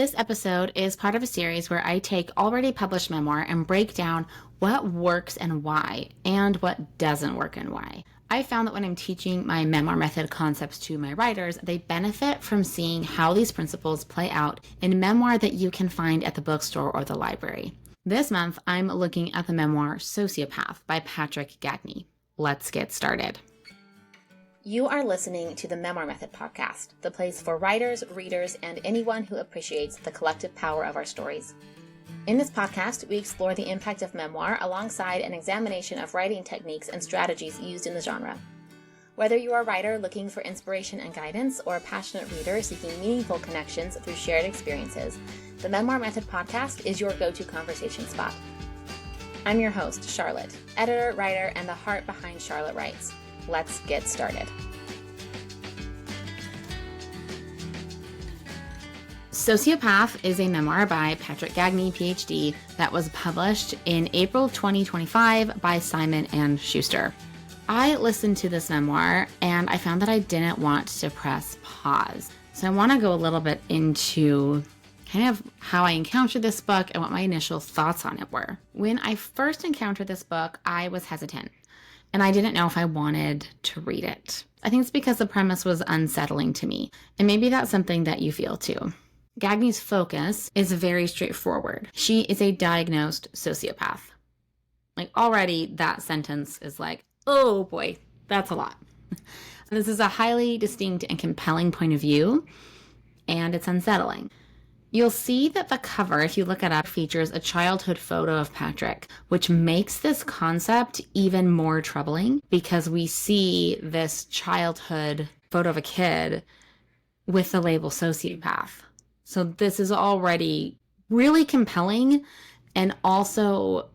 This episode is part of a series where I take already published memoir and break down what works and why, and what doesn't work and why. I found that when I'm teaching my memoir method concepts to my writers, they benefit from seeing how these principles play out in memoir that you can find at the bookstore or the library. This month, I'm looking at the memoir Sociopath by Patric Gagne. Let's get started. You are listening to the Memoir Method podcast, the place for writers, readers, and anyone who appreciates the collective power of our stories. In this podcast, we explore the impact of memoir alongside an examination of writing techniques and strategies used in the genre. Whether you are a writer looking for inspiration and guidance or a passionate reader seeking meaningful connections through shared experiences, the Memoir Method podcast is your go-to conversation spot. I'm your host, Charlotte, editor, writer, and the heart behind Charlotte Writes. Let's get started. Sociopath is a memoir by Patric Gagne, PhD, that was published in April 2025 by Simon & Schuster. I listened to this memoir and I found that I didn't want to press pause. So I want to go a little bit into kind of how I encountered this book and what my initial thoughts on it were. When I first encountered this book, I was hesitant. And I didn't know if I wanted to read it. I think it's because the premise was unsettling to me. And maybe that's something that you feel too. Gagne's focus is very straightforward. She is a diagnosed sociopath. Like already that sentence is like, oh boy, that's a lot. This is a highly distinct and compelling point of view, and it's unsettling. You'll see that the cover, if you look it up, features a childhood photo of Patric, which makes this concept even more troubling because we see this childhood photo of a kid with the label sociopath. So this is already really compelling, and also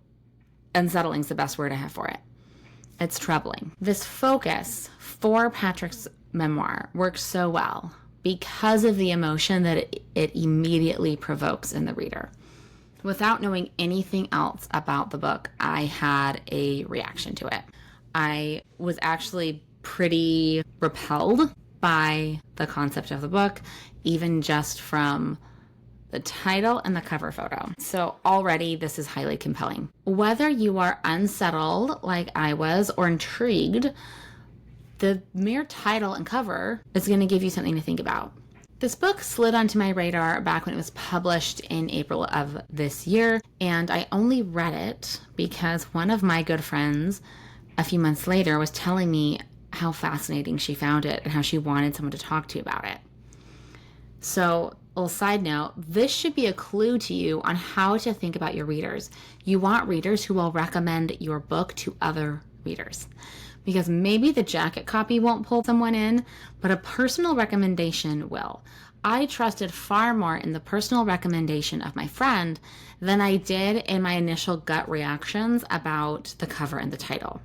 unsettling is the best word I have for it. It's troubling. This focus for Patric's memoir works so well because of the emotion that it immediately provokes in the reader. Without knowing anything else about the book, I had a reaction to it. I was actually pretty repelled by the concept of the book, even just from the title and the cover photo. So already this is highly compelling. Whether you are unsettled like I was or intrigued, the mere title and cover is going to give you something to think about. This book slid onto my radar back when it was published in April of this year, and I only read it because one of my good friends a few months later was telling me how fascinating she found it and how she wanted someone to talk to about it. So, a little side note, this should be a clue to you on how to think about your readers. You want readers who will recommend your book to other readers. Because maybe the jacket copy won't pull someone in, but a personal recommendation will. I trusted far more in the personal recommendation of my friend than I did in my initial gut reactions about the cover and the title.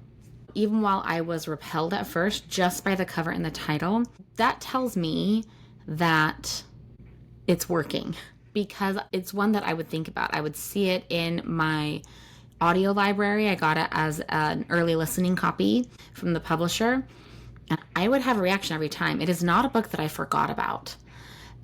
Even while I was repelled at first just by the cover and the title, that tells me that it's working because it's one that I would think about. I would see it in my audio library. I got it as an early listening copy from the publisher, and I would have a reaction every time. It is not a book that I forgot about.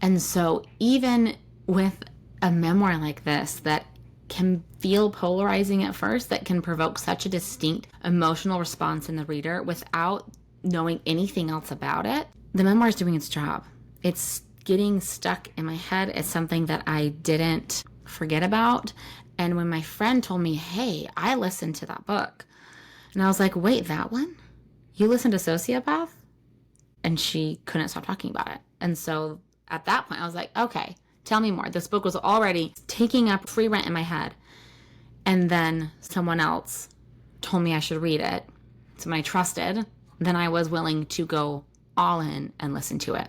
And so even with a memoir like this that can feel polarizing at first, that can provoke such a distinct emotional response in the reader without knowing anything else about it, the memoir is doing its job. It's getting stuck in my head. It's something that I didn't forget about. And when my friend told me, hey, I listened to that book. And I was like, wait, that one? You listened to Sociopath? And she couldn't stop talking about it. And so at that point, I was like, okay, tell me more. This book was already taking up free rent in my head. And then someone else told me I should read it. So when I trusted, then I was willing to go all in and listen to it.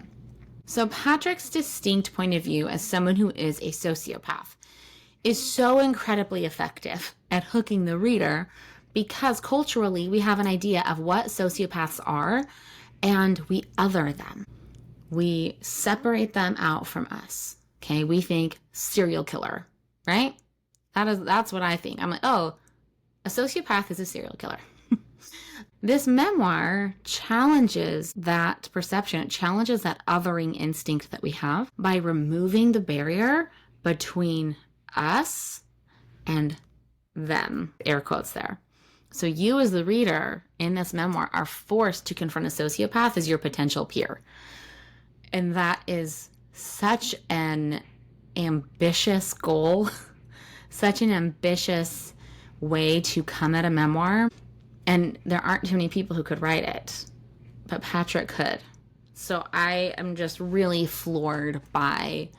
So Patric's distinct point of view as someone who is a sociopath is so incredibly effective at hooking the reader because culturally we have an idea of what sociopaths are and we other them. We separate them out from us. Okay, we think serial killer, right? That's what I think. I'm like, oh, a sociopath is a serial killer. This memoir challenges that perception. It challenges that othering instinct that we have by removing the barrier between us and them, air quotes there. So you as the reader in this memoir are forced to confront a sociopath as your potential peer. And that is such an ambitious goal, such an ambitious way to come at a memoir. And there aren't too many people who could write it, but Patric could. So I am just really floored by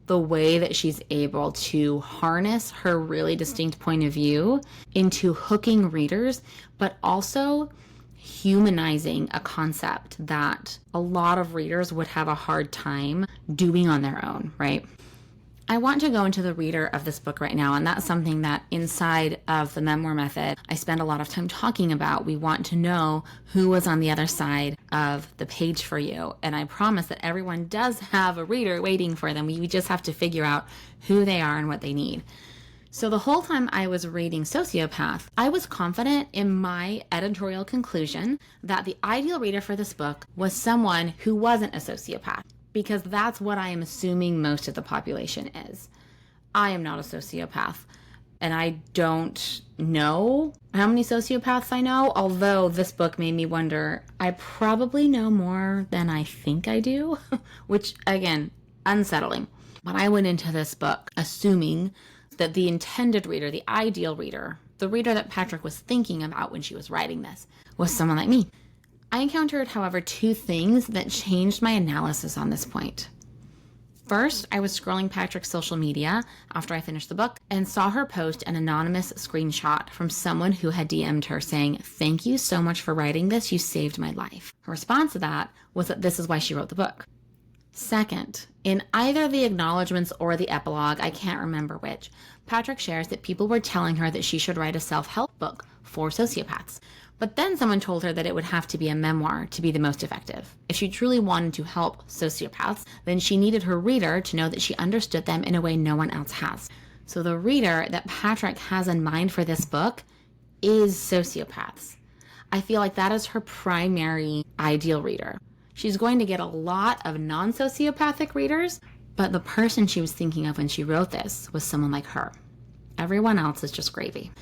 the way that she's able to harness her really distinct point of view into hooking readers, but also humanizing a concept that a lot of readers would have a hard time doing on their own, right? I want to go into the reader of this book right now, and that's something that inside of the Memoir Method, I spend a lot of time talking about. We want to know who was on the other side of the page for you, and I promise that everyone does have a reader waiting for them. We just have to figure out who they are and what they need. So the whole time I was reading Sociopath, I was confident in my editorial conclusion that the ideal reader for this book was someone who wasn't a sociopath, because that's what I am assuming most of the population is. I am not a sociopath, and I don't know how many sociopaths I know, although this book made me wonder, I probably know more than I think I do, which, again, unsettling. But I went into this book assuming that the intended reader, the ideal reader, the reader that Patric was thinking about when she was writing this, was someone like me. I encountered, however, two things that changed my analysis on this point. First, I was scrolling Patric's social media after I finished the book and saw her post an anonymous screenshot from someone who had DM'd her saying, "Thank you so much for writing this. You saved my life." Her response to that was that this is why she wrote the book. Second, in either the acknowledgments or the epilogue, I can't remember which, Patric shares that people were telling her that she should write a self-help book for sociopaths. But then someone told her that it would have to be a memoir to be the most effective. If she truly wanted to help sociopaths, then she needed her reader to know that she understood them in a way no one else has. So the reader that Patric has in mind for this book is sociopaths. I feel like that is her primary ideal reader. She's going to get a lot of non-sociopathic readers, but the person she was thinking of when she wrote this was someone like her. Everyone else is just gravy.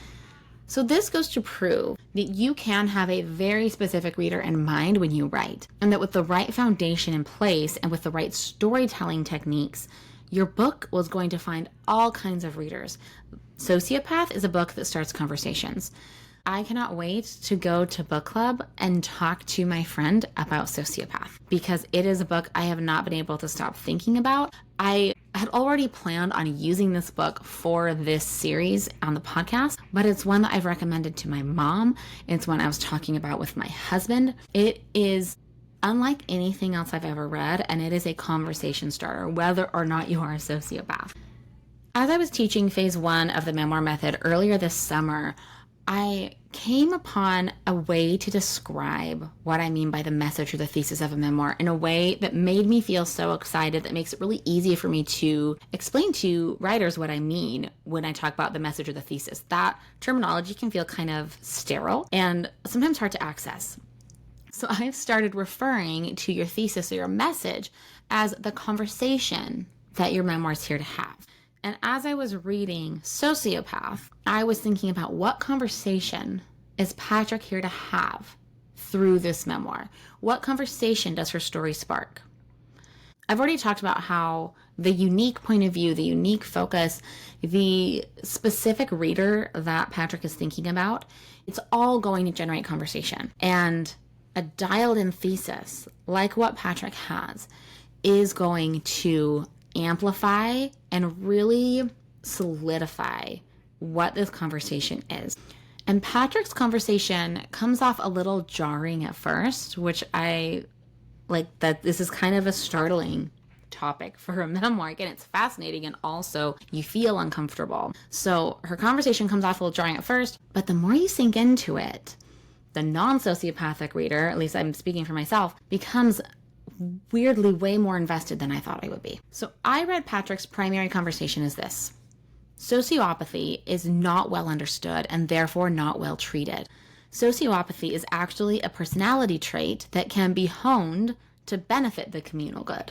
So this goes to prove that you can have a very specific reader in mind when you write, and that with the right foundation in place and with the right storytelling techniques, your book was going to find all kinds of readers. Sociopath is a book that starts conversations. I cannot wait to go to book club and talk to my friend about Sociopath, because it is a book I have not been able to stop thinking about. I had already planned on using this book for this series on the podcast, but it's one that I've recommended to my mom. It's one I was talking about with my husband. It is unlike anything else I've ever read, and it is a conversation starter, whether or not you are a sociopath. As I was teaching phase 1 of the Memoir Method earlier this summer, I came upon a way to describe what I mean by the message or the thesis of a memoir in a way that made me feel so excited, that makes it really easy for me to explain to writers what I mean when I talk about the message or the thesis. That terminology can feel kind of sterile and sometimes hard to access. So I've started referring to your thesis or your message as the conversation that your memoir is here to have. And as I was reading Sociopath, I was thinking about what conversation is Patric here to have through this memoir? What conversation does her story spark? I've already talked about how the unique point of view, the unique focus, the specific reader that Patric is thinking about, it's all going to generate conversation. And a dialed-in thesis, like what Patric has, is going to amplify and really solidify what this conversation is. And Patric's conversation comes off a little jarring at first, which I like, that this is kind of a startling topic for a memoir. Again, it's fascinating, and also you feel uncomfortable. So her conversation comes off a little jarring at first, but the more you sink into it, the non-sociopathic reader, at least I'm speaking for myself, becomes weirdly way more invested than I thought I would be. So I read Patric's primary conversation as this: sociopathy is not well understood and therefore not well treated. Sociopathy is actually a personality trait that can be honed to benefit the communal good.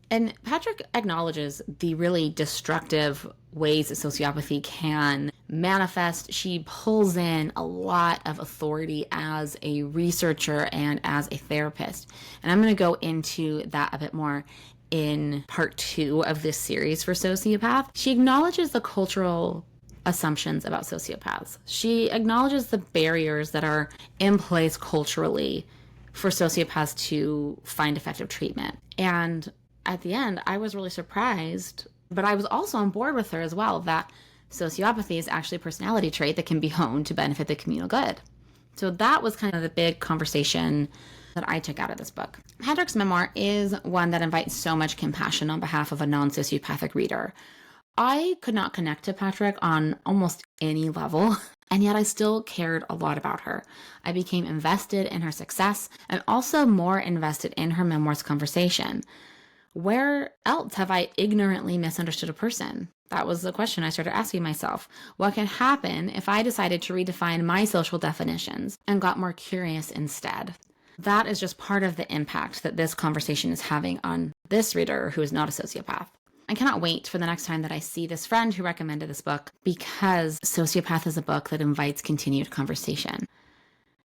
And Patric acknowledges the really destructive ways that sociopathy can manifest. She pulls in a lot of authority as a researcher and as a therapist. And I'm going to go into that a bit more in part 2 of this series for Sociopath. She acknowledges the cultural assumptions about sociopaths. She acknowledges the barriers that are in place culturally for sociopaths to find effective treatment. And at the end, I was really surprised, but I was also on board with her as well, that sociopathy is actually a personality trait that can be honed to benefit the communal good. So that was kind of the big conversation that I took out of this book. Patric's memoir is one that invites so much compassion on behalf of a non-sociopathic reader. I could not connect to Patric on almost any level, and yet I still cared a lot about her. I became invested in her success and also more invested in her memoir's conversation. Where else have I ignorantly misunderstood a person? That was the question I started asking myself. What can happen if I decided to redefine my social definitions and got more curious instead? That is just part of the impact that this conversation is having on this reader who is not a sociopath. I cannot wait for the next time that I see this friend who recommended this book, because Sociopath is a book that invites continued conversation.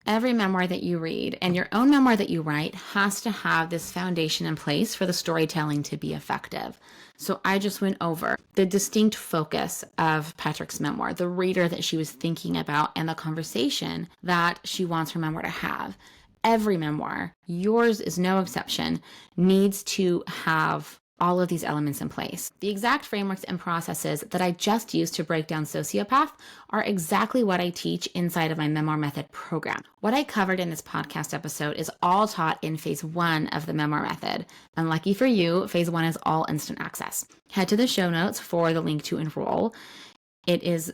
Every memoir that you read and your own memoir that you write has to have this foundation in place for the storytelling to be effective. So I just went over the distinct focus of Patric's memoir, the reader that she was thinking about, and the conversation that she wants her memoir to have. Every memoir, yours is no exception, needs to have all of these elements in place. The exact frameworks and processes that I just used to break down Sociopath are exactly what I teach inside of my Memoir Method program. What I covered in this podcast episode is all taught in phase 1 of the Memoir Method. And lucky for you, phase 1 is all instant access. Head to the show notes for the link to enroll. It is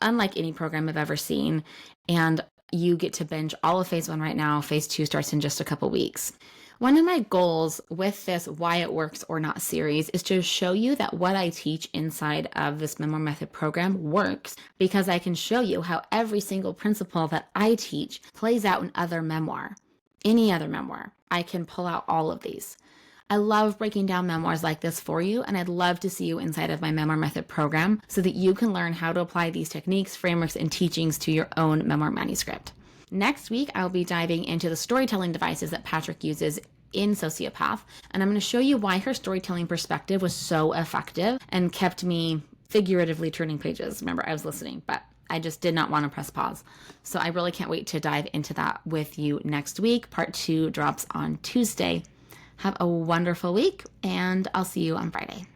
unlike any program I've ever seen, and you get to binge all of phase 1 right now. Phase 2 starts in just a couple weeks. One of my goals with this Why It Works or Not series is to show you that what I teach inside of this Memoir Method program works, because I can show you how every single principle that I teach plays out in other memoir. Any other memoir. I can pull out all of these. I love breaking down memoirs like this for you, and I'd love to see you inside of my Memoir Method program so that you can learn how to apply these techniques, frameworks, and teachings to your own memoir manuscript. Next week, I'll be diving into the storytelling devices that Patric uses in Sociopath, and I'm going to show you why her storytelling perspective was so effective and kept me figuratively turning pages. Remember, I was listening, but I just did not want to press pause. So I really can't wait to dive into that with you next week. Part 2 drops on Tuesday. Have a wonderful week, and I'll see you on Friday.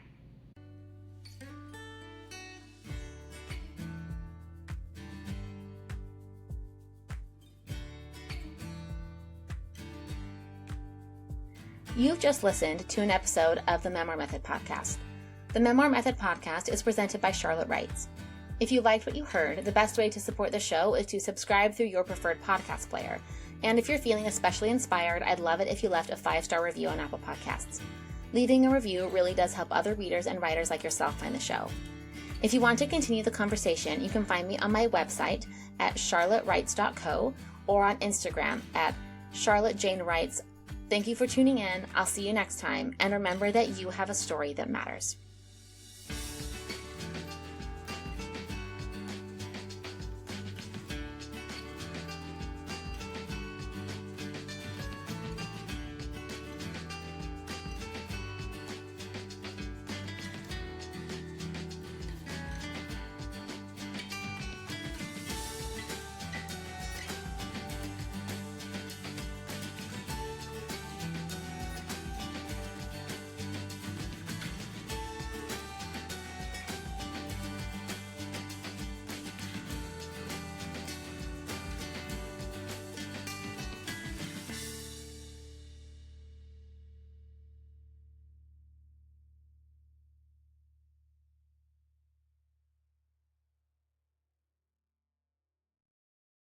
You've just listened to an episode of the Memoir Method podcast. The Memoir Method podcast is presented by Charlotte Wrights. If you liked what you heard, the best way to support the show is to subscribe through your preferred podcast player. And if you're feeling especially inspired, I'd love it if you left a 5-star review on Apple Podcasts. Leaving a review really does help other readers and writers like yourself find the show. If you want to continue the conversation, you can find me on my website at charlottewrights.co or on Instagram at charlottejanewrights. Thank you for tuning in. I'll see you next time. And remember that you have a story that matters.